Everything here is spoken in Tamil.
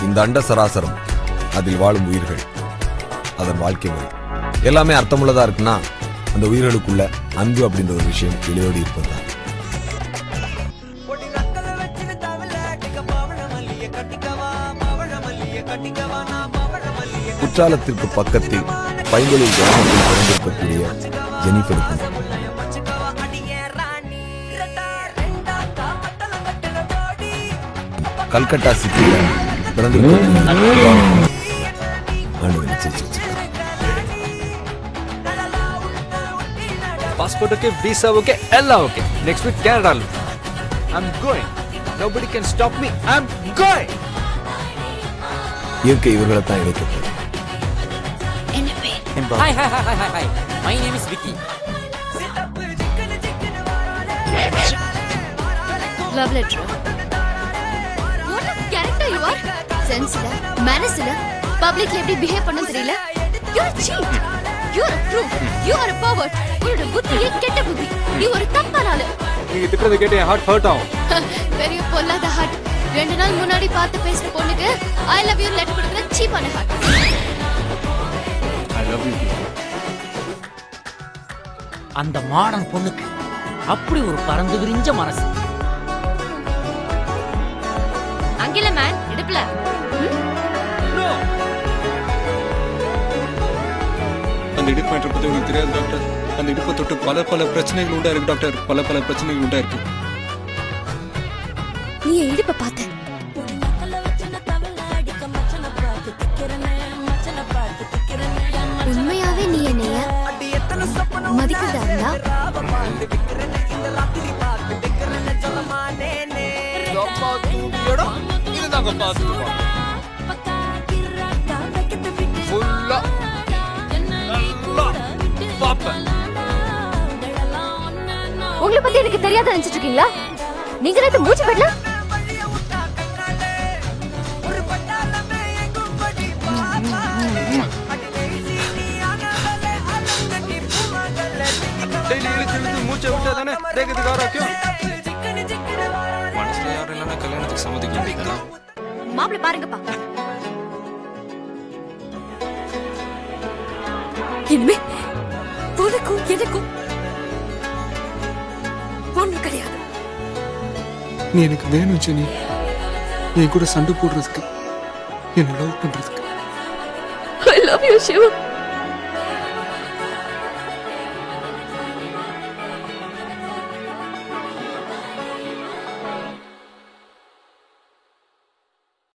இந்த அண்ட சராசரம், அதில் வாழும் உயிர்கள், அதன் வாழ்க்கை முறை எல்லாமே அர்த்தமுள்ளதா இருக்குன்னா அந்த உயிர்களுக்குள்ள அன்பு அப்படின்ற ஒரு விஷயம் வெளியோடி இருப்பதுதான். குற்றாலத்திற்கு பக்கத்தில் பைங்கொழில் கிராமத்தில் பிறந்திருக்கக்கூடிய ஜெனிஃபருக்கும் கல்கட்டா சிட்டியில Passport okay, visa okay, all okay. Next week Canada. I'm going. Nobody can stop me. I'm going. இயற்கை இவர்களை தான் இணைக்கிறது. Hi. My name is Vicky. Love letter. What a character you are. Sense இல்ல, manners இல்ல, publicly எப்படி behave பண்ணனும் தெரியல. You are a cheat. You are a crook. You are a pervert. உன்னோட புத்தியே கெட்ட புத்தி. நீ ஒரு தப்பான ஆளு. நீங்க திட்டத கேட்டு என் ஹார்ட் ஹர்ட் ஆகும். பெரிய பொல்லாத ஹார்ட். 2 நாள் முன்னாடி பார்த்து பேசுற பொண்ணுக்கு I love you லெட்டர் கொடுக்கிற சீப்பான ஹார்ட். I love you. அந்த மாடர்ன் பொண்ணுக்கு அப்படி ஒரு பறந்து விரிஞ்ச மனசு. அங்கில மேன் இடுப்புல. அந்த இடுப்பு மேட்டர் பத்தி உங்களுக்கு தெரியாது டாக்டர். அந்த இடுப்பை தொட்டு பல பிரச்சனைகள் உண்டா இருக்கு டாக்டர். பல பிரச்சனைகள் உண்டா இருக்கு. நீ இடுப்ப பார்த்த. உண்மையாவே நீ என்னைய மதிக்கிறதா இருந்தா உங்களை பத்தி எனக்கு தெரியாத நினைச்சிட்டு இருக்கீங்களா? நீங்க நேத்து மூச்சு பெடல டெய்லி இழுத்து மூச்சை விட்டா தானே தேக்கிறதுக்கு ஆரோக்கியம். மனசுல யாரும் இல்லைன்னா கல்யாணத்துக்கு சம்மதிக்க முடியுங்களா? மாப்பிள்ளை பாருங்கப்பா. இனிமே உனக்கும் எனக்கும் ஒண்ணு கிடையாது. நீ எனக்கு வேணும் ஜெனி. என் கூட சண்டை போடுறதுக்கு, என்ன லவ் பண்றதுக்கு. I love you, Shiva.